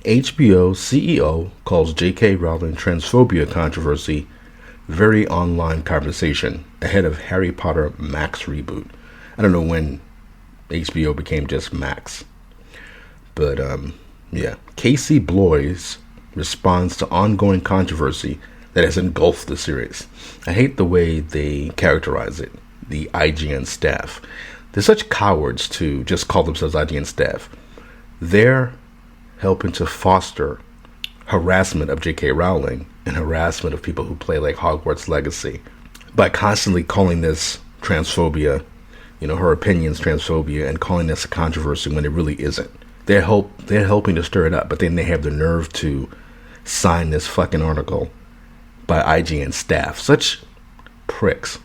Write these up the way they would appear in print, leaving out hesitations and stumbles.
HBO CEO calls JK Rowling transphobia controversy very online conversation ahead of Harry Potter Max reboot. I don't know when HBO became just Max. But, yeah. Casey Bloys responds to ongoing controversy that has engulfed the series. I hate the way they characterize it, the IGN staff. They're such cowards to just call themselves IGN staff. They're helping to foster harassment of JK Rowling and harassment of people who play like Hogwarts Legacy by constantly calling this transphobia, her opinions transphobia, and calling this a controversy when it really isn't. They're helping to stir it up, but then they have the nerve to sign this fucking article by IGN staff. Such pricks.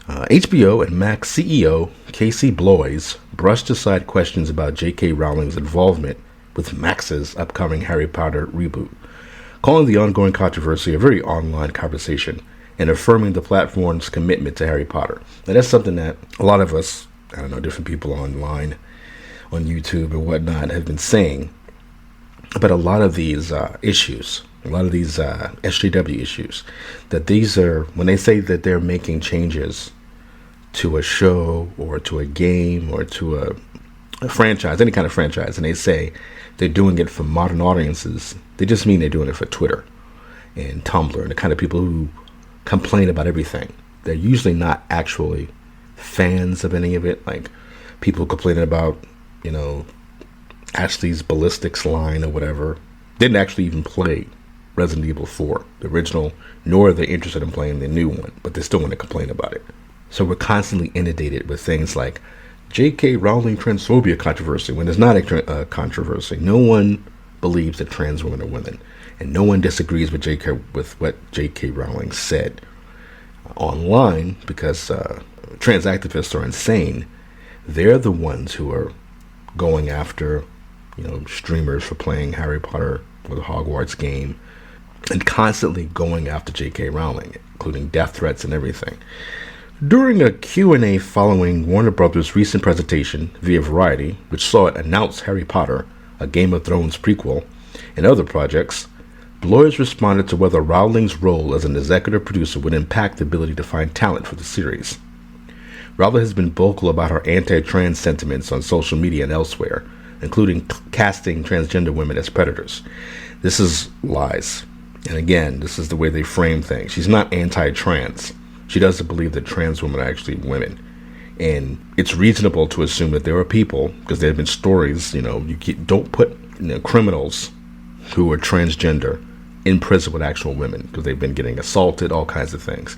HBO and Max CEO Casey Bloys brushed aside questions about J.K. Rowling's involvement with Max's upcoming Harry Potter reboot, calling the ongoing controversy a very online conversation and affirming the platform's commitment to Harry Potter. Now, that's something that a lot of us, different people online, on YouTube and whatnot, have been saying about a lot of these issues, a lot of these SJW issues, that these are, when they say that they're making changes to a show or to a game or to a franchise, any kind of franchise, and they say they're doing it for modern audiences, they just mean they're doing it for Twitter and Tumblr and the kind of people who complain about everything. They're usually not actually fans of any of it, like people complaining about, Ashley's ballistics line or whatever. Didn't actually even play Resident Evil 4, the original, nor are they interested in playing the new one, but they still want to complain about it. So we're constantly inundated with things like J.K. Rowling transphobia controversy, when it's not a controversy. No one believes that trans women are women, and no one disagrees with what J.K. Rowling said online, because trans activists are insane. They're the ones who are going after, streamers for playing Harry Potter or the Hogwarts game, and constantly going after J.K. Rowling, including death threats and everything. During a Q&A following Warner Brothers' recent presentation via Variety, which saw it announce Harry Potter, a Game of Thrones prequel, and other projects, Bloys responded to whether Rowling's role as an executive producer would impact the ability to find talent for the series. Rowling has been vocal about her anti-trans sentiments on social media and elsewhere, including casting transgender women as predators. This is lies. And again, this is the way they frame things. She's not anti-trans. She doesn't believe that trans women are actually women. And it's reasonable to assume that there are people, because there have been stories, don't put criminals who are transgender in prison with actual women, because they've been getting assaulted, all kinds of things.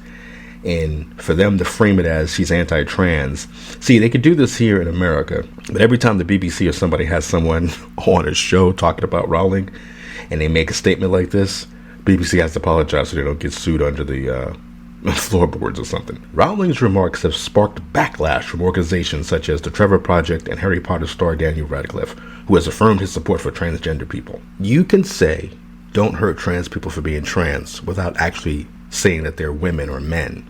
And for them to frame it as she's anti-trans, see, they could do this here in America, but every time the BBC or somebody has someone on a show talking about Rowling, and they make a statement like this, BBC has to apologize so they don't get sued under the floorboards or something. Rowling's remarks have sparked backlash from organizations such as the Trevor Project and Harry Potter star Daniel Radcliffe, who has affirmed his support for transgender people. You can say, don't hurt trans people for being trans, without actually saying that they're women or men.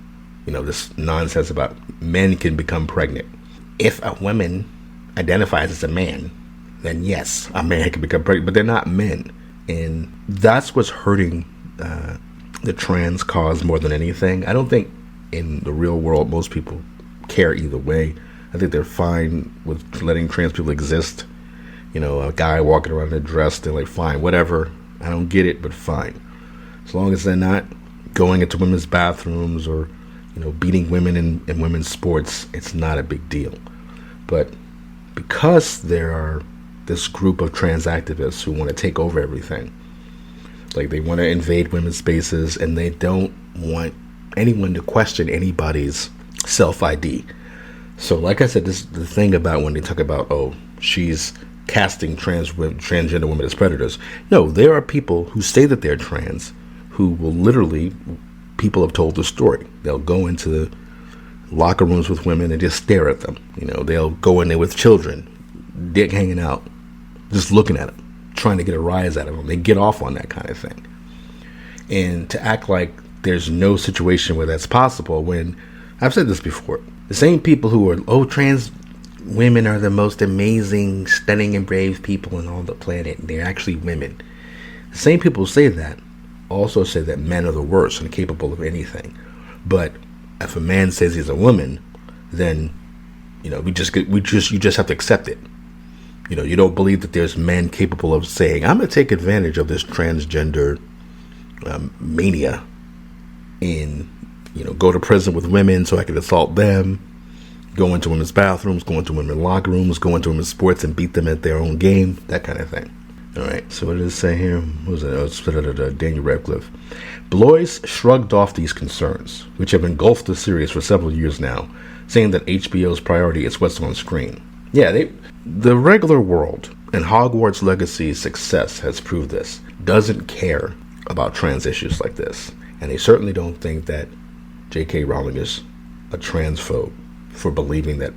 This nonsense about men can become pregnant. If a woman identifies as a man, then yes, a man can become pregnant, but they're not men. And that's what's hurting the trans cause more than anything. I don't think in the real world most people care either way. I think they're fine with letting trans people exist. A guy walking around in a dress, they're like, fine, whatever. I don't get it, but fine. As long as they're not going into women's bathrooms or, beating women in women's sports, it's not a big deal. But because there are this group of trans activists who want to take over everything, like they want to invade women's spaces, and they don't want anyone to question anybody's self-ID. So like I said, this is the thing about when they talk about, she's casting transgender women as predators. No, there are people who say that they're trans who will literally, people have told the story. They'll go into the locker rooms with women and just stare at them. They'll go in there with children, dick hanging out, just looking at them, trying to get a rise out of them. They get off on that kind of thing. And to act like there's no situation where that's possible, when I've said this before, the same people who are, trans women are the most amazing, stunning, and brave people on all the planet. They're actually women. The same people who say that also say that men are the worst and capable of anything. But if a man says he's a woman, then you just have to accept it. You don't believe that there's men capable of saying, I'm going to take advantage of this transgender mania and go to prison with women so I can assault them, go into women's bathrooms, go into women's locker rooms, go into women's sports and beat them at their own game, that kind of thing. All right, so what does it say here? What was it? Daniel Radcliffe. Blois shrugged off these concerns, which have engulfed the series for several years now, saying that HBO's priority is what's on screen. Yeah, the regular world and Hogwarts Legacy's success has proved this. Doesn't care about trans issues like this. And they certainly don't think that JK Rowling is a transphobe for believing that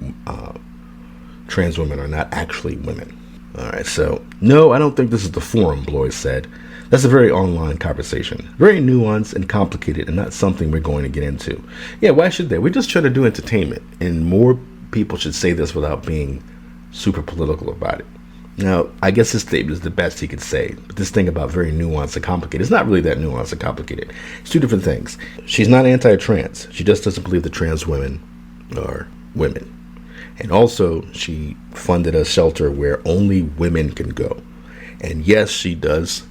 trans women are not actually women. All right, so no, I don't think this is the forum, Blois said. That's a very online conversation. Very nuanced and complicated and not something we're going to get into. Yeah, why should they? We're just trying to do entertainment. And more people should say this without being super political about it. Now, I guess this statement is the best he could say. But this thing about very nuanced and complicated, it's not really that nuanced and complicated. It's two different things. She's not anti-trans. She just doesn't believe that trans women are women. And also, she funded a shelter where only women can go. And yes, she does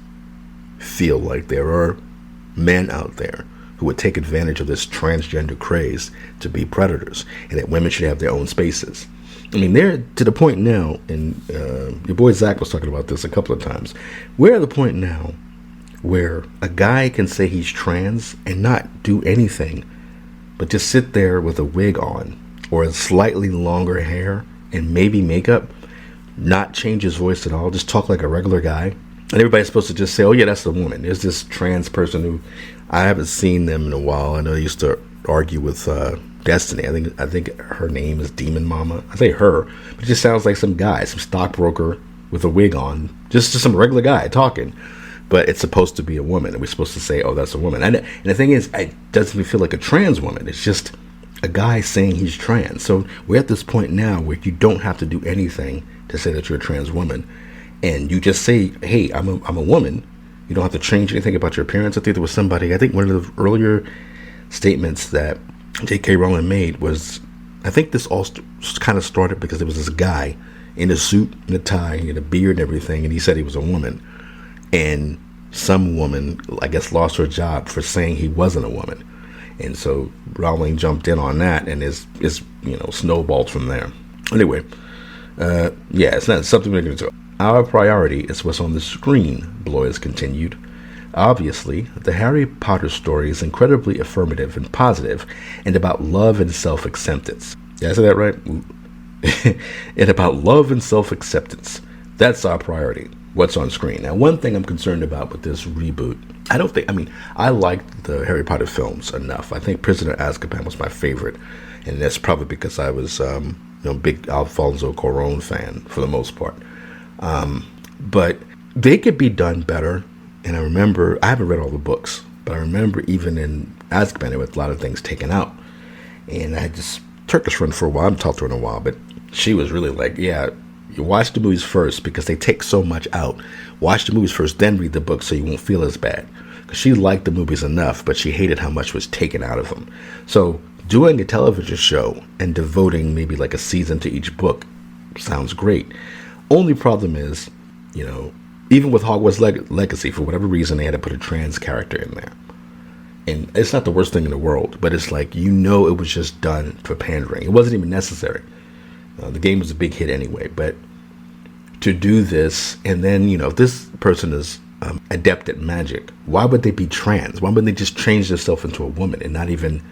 feel like there are men out there who would take advantage of this transgender craze to be predators, and that women should have their own spaces. I mean, they're to the point now, and your boy Zach was talking about this a couple of times, we're at the point now where a guy can say he's trans and not do anything, but just sit there with a wig on, or a slightly longer hair, and maybe makeup, not change his voice at all, just talk like a regular guy. And everybody's supposed to just say, oh yeah, that's the woman. There's this trans person who, I haven't seen them in a while. I know I used to argue with Destiny. I think her name is Demon Mama. I say her, but it just sounds like some guy, some stockbroker with a wig on. Just some regular guy talking. But it's supposed to be a woman, and we're supposed to say, oh, that's a woman. And the thing is, it doesn't even feel like a trans woman. It's just a guy saying he's trans. So we're at this point now where you don't have to do anything to say that you're a trans woman. And you just say, hey, I'm a woman. You don't have to change anything about your appearance. I think there was somebody, I think one of the earlier statements that JK Rowling made was, I think this all kind of started because there was this guy in a suit and a tie and a beard and everything, and he said he was a woman. And some woman, I guess, lost her job for saying he wasn't a woman. And so Rowling jumped in on that, and is snowballed from there. Anyway, it's not something we're going to do. Our priority is what's on the screen, Blois continued. Obviously, the Harry Potter story is incredibly affirmative and positive, and about love and self-acceptance. Did I say that right? And about love and self-acceptance. That's our priority, what's on screen. Now, one thing I'm concerned about with this reboot, I liked the Harry Potter films enough. I think Prisoner of Azkaban was my favorite, and that's probably because I was big Alfonso Cuarón fan for the most part. But they could be done better. And I remember, I haven't read all the books, but I remember even in Azkaban, there was a lot of things taken out. And I had this Turkish friend for a while, I haven't talked to her in a while, but she was really like, yeah, you watch the movies first because they take so much out. Watch the movies first, then read the book so you won't feel as bad. Because she liked the movies enough, but she hated how much was taken out of them. So doing a television show and devoting maybe like a season to each book sounds great. Only problem is, even with Hogwarts Legacy, for whatever reason, they had to put a trans character in there. And it's not the worst thing in the world, but it's like, it was just done for pandering. It wasn't even necessary. The game was a big hit anyway, but to do this, and then, if this person is adept at magic, why would they be trans? Why wouldn't they just change themselves into a woman and not even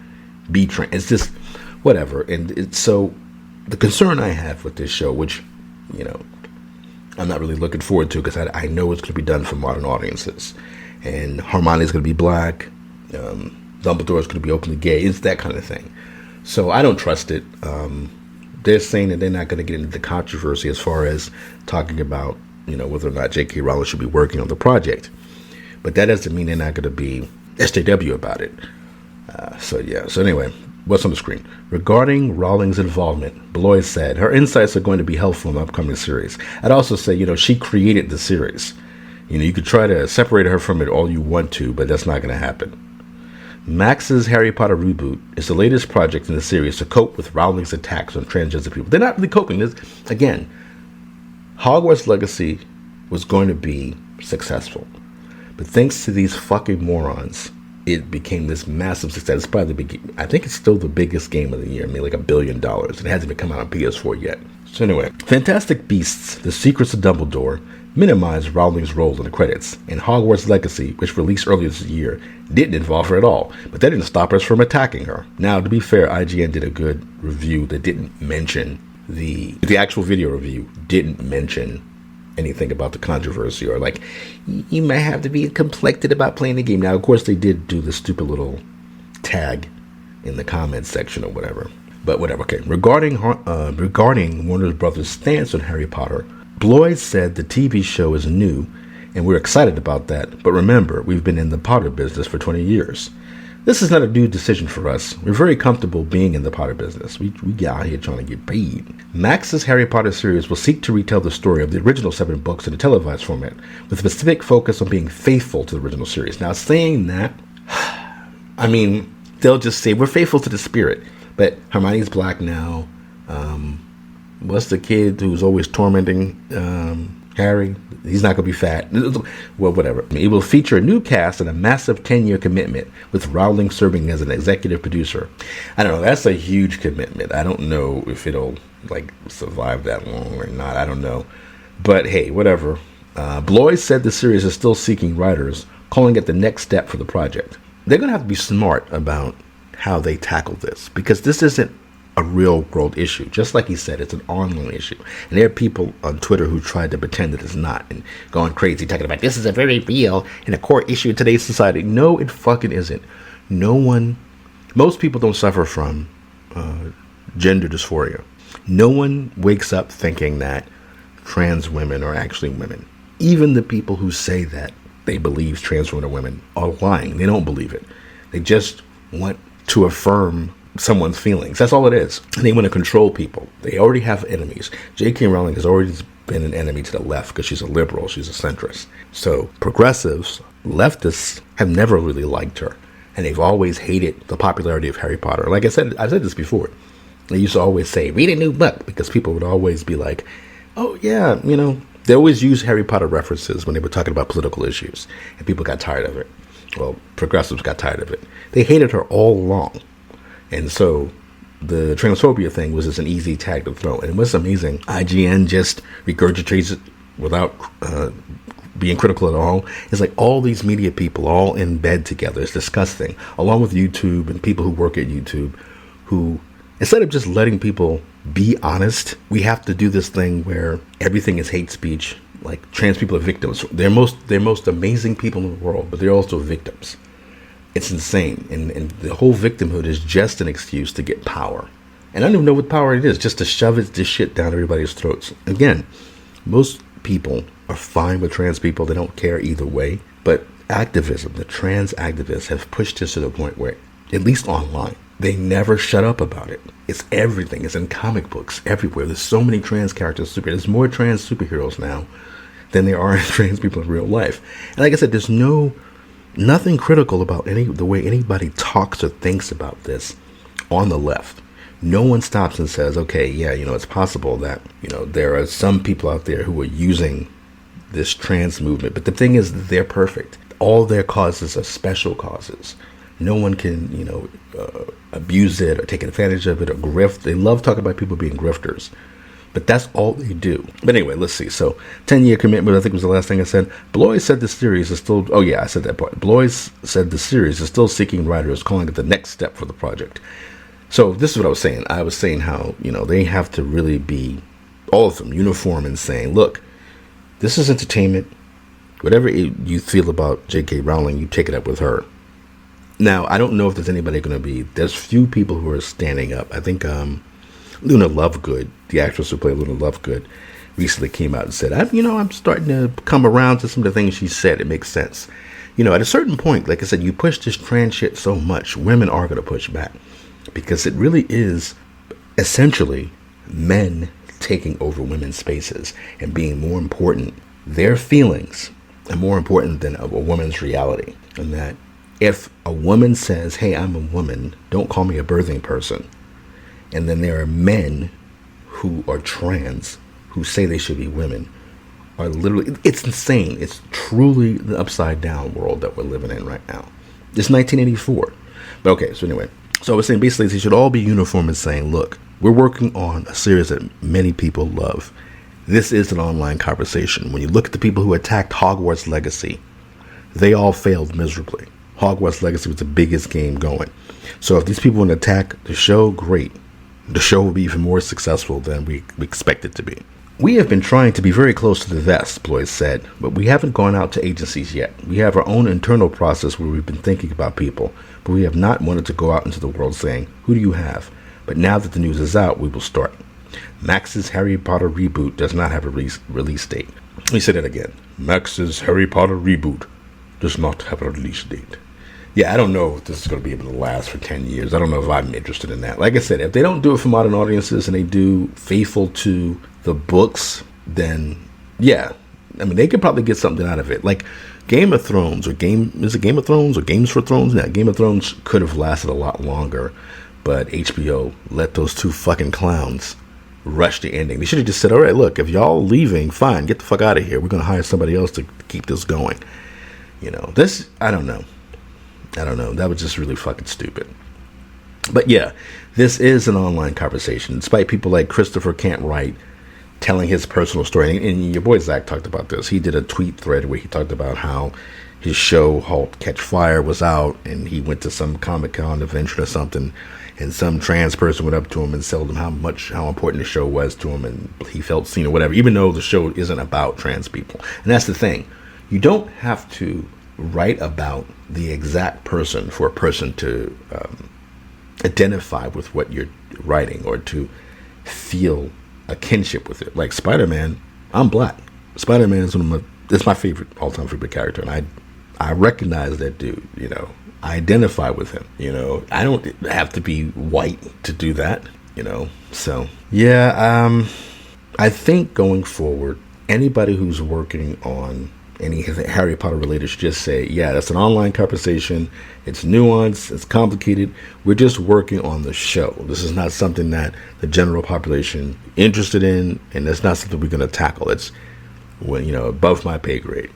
be trans? It's just, whatever. And so, the concern I have with this show, which, I'm not really looking forward to because I know it's going to be done for modern audiences. And Hermione's going to be black. Dumbledore's going to be openly gay. It's that kind of thing. So I don't trust it. They're saying that they're not going to get into the controversy as far as talking about, whether or not JK Rowling should be working on the project. But that doesn't mean they're not going to be SJW about it. So anyway, What's on the screen? Regarding Rowling's involvement, Blois said her insights are going to be helpful in the upcoming series. I'd also say, she created the series. You could try to separate her from it all you want to, but that's not going to happen. Max's Harry Potter reboot is the latest project in the series to cope with Rowling's attacks on transgender people. They're not really coping. Again, Hogwarts Legacy was going to be successful. But thanks to these fucking morons, it became this massive success. It's probably I think it's still the biggest game of the year. I mean, like $1 billion. It hasn't even come out on PS4 yet. So anyway, Fantastic Beasts: The Secrets of Dumbledore minimized Rowling's role in the credits, and Hogwarts Legacy, which released earlier this year, didn't involve her at all. But that didn't stop us from attacking her. Now, to be fair, IGN did a good review that didn't mention the actual video review didn't mention anything about the controversy or like you might have to be conflicted about playing the game. Now, of course, they did do the stupid little tag in the comments section or whatever. But whatever. Okay. Regarding Warner Brothers' stance on Harry Potter, Blois said the TV show is new and we're excited about that. But remember, we've been in the Potter business for 20 years. This is not a new decision for us. We're very comfortable being in the Potter business. We get out here trying to get paid. Max's Harry Potter series will seek to retell the story of the original 7 books in a televised format, with a specific focus on being faithful to the original series. Now, saying that, I mean, they'll just say, we're faithful to the spirit. But Hermione's black now. What's the kid who's always tormenting Harry? He's not going to be fat. Well, whatever. It will feature a new cast and a massive 10-year commitment, with Rowling serving as an executive producer. I don't know. That's a huge commitment. I don't know if it'll survive that long or not. I don't know. But hey, whatever. Blois said the series is still seeking writers, calling it the next step for the project. They're going to have to be smart about how they tackle this, because this isn't a real world issue. Just like he said, it's an online issue. And there are people on Twitter who tried to pretend that it's not and going crazy talking about this is a very real and a core issue in today's society. No, it fucking isn't. Most people don't suffer from gender dysphoria. No one wakes up thinking that trans women are actually women. Even the people who say that they believe trans women are women are lying. They don't believe it. They just want to affirm someone's feelings. That's all it is. And they want to control people. They already have enemies. JK Rowling has already been an enemy to the left because she's a liberal. She's a centrist. So progressives, leftists have never really liked her. And they've always hated the popularity of Harry Potter. Like I've said this before. They used to always say, read a new book, because people would always be like, oh yeah, they always use Harry Potter references when they were talking about political issues. And people got tired of it. Well, progressives got tired of it. They hated her all along. And so the transphobia thing was just an easy tag to throw. And what's amazing, IGN just regurgitates it without being critical at all. It's like all these media people all in bed together. It's disgusting. Along with YouTube and people who work at YouTube, who, instead of just letting people be honest, we have to do this thing where everything is hate speech. Like, trans people are victims. They're most amazing people in the world, but they're also victims. It's insane. And the whole victimhood is just an excuse to get power. And I don't even know what power it is, just to shove this shit down everybody's throats. Again, most people are fine with trans people. They don't care either way. But activism, the trans activists have pushed this to the point where, at least online, they never shut up about it. It's everything. It's in comic books, everywhere. There's so many trans characters. There's more trans superheroes now than there are trans people in real life. And like I said, there's nothing critical about the way anybody talks or thinks about this on the left. No one stops and says, okay, yeah, it's possible that, there are some people out there who are using this trans movement. But the thing is, they're perfect. All their causes are special causes. No one can, abuse it or take advantage of it or grift. They love talking about people being grifters. But that's all they do. But anyway, let's see. So, 10-year commitment, I think was the last thing I said. Blois said the series is still... Oh, yeah, I said that part. Blois said the series is still seeking writers, calling it the next step for the project. So, this is what I was saying. I was saying how, they have to really be, all of them, uniform in saying, look, this is entertainment. Whatever you feel about JK Rowling, you take it up with her. Now, I don't know if there's anybody going to be... There's few people who are standing up. I think... Luna Lovegood, the actress who played Luna Lovegood, recently came out and said, I'm starting to come around to some of the things she said. It makes sense. At a certain point, like I said, you push this trans shit so much, women are going to push back. because it really is essentially men taking over women's spaces and being more important, their feelings are more important than a woman's reality. And that if a woman says, hey, I'm a woman, don't call me a birthing person, and then there are men who are trans who say they should be women, are literally, it's insane. It's truly the upside down world that we're living in right now. It's 1984. But okay, so anyway, so I was saying basically they should all be uniform in saying, look, we're working on a series that many people love. This is an online conversation. When you look at the people who attacked Hogwarts Legacy, they all failed miserably. Hogwarts Legacy was the biggest game going. So if these people want to attack the show, great. The show will be even more successful than we expect it to be. We have been trying to be very close to the vest, Blois said, but we haven't gone out to agencies yet. We have our own internal process where we've been thinking about people, but we have not wanted to go out into the world saying, who do you have? But now that the news is out, we will start. Max's Harry Potter reboot does not have a release date. Let me say that again. Max's Harry Potter reboot does not have a release date. Yeah, I don't know if this is going to be able to last for 10 years. I don't know if I'm interested in that. Like I said, if they don't do it for modern audiences and they do faithful to the books, then yeah. I mean, they could probably get something out of it. Like Game of Thrones is it Game of Thrones or Games for Thrones? Yeah, Game of Thrones could have lasted a lot longer. But HBO let those two fucking clowns rush the ending. They should have just said, all right, look, if y'all leaving, fine, get the fuck out of here. We're going to hire somebody else to keep this going. You know, this, I don't know. That was just really fucking stupid. But yeah, this is an online conversation. Despite people like Christopher Can't Write telling his personal story. And your boy Zach talked about this. He did a tweet thread where he talked about how his show, Halt, Catch Fire, was out. And he went to some Comic-Con convention or something. And some trans person went up to him and told him how important the show was to him, and he felt seen or whatever, even though the show isn't about trans people. And that's the thing. You don't have to write about the exact person for a person to identify with what you're writing or to feel a kinship with it. Like Spider-Man, I'm black. Spider-Man is it's my favorite, all-time favorite character, and I recognize that dude, you know. I identify with him, you know. I don't have to be white to do that, you know. So, yeah, I think going forward, anybody who's working on any Harry Potter related should just say, yeah, that's an online conversation. It's nuanced. It's complicated. We're just working on the show. This is not something that the general population is interested in, and it's not something we're going to tackle. It's, well, you know, above my pay grade.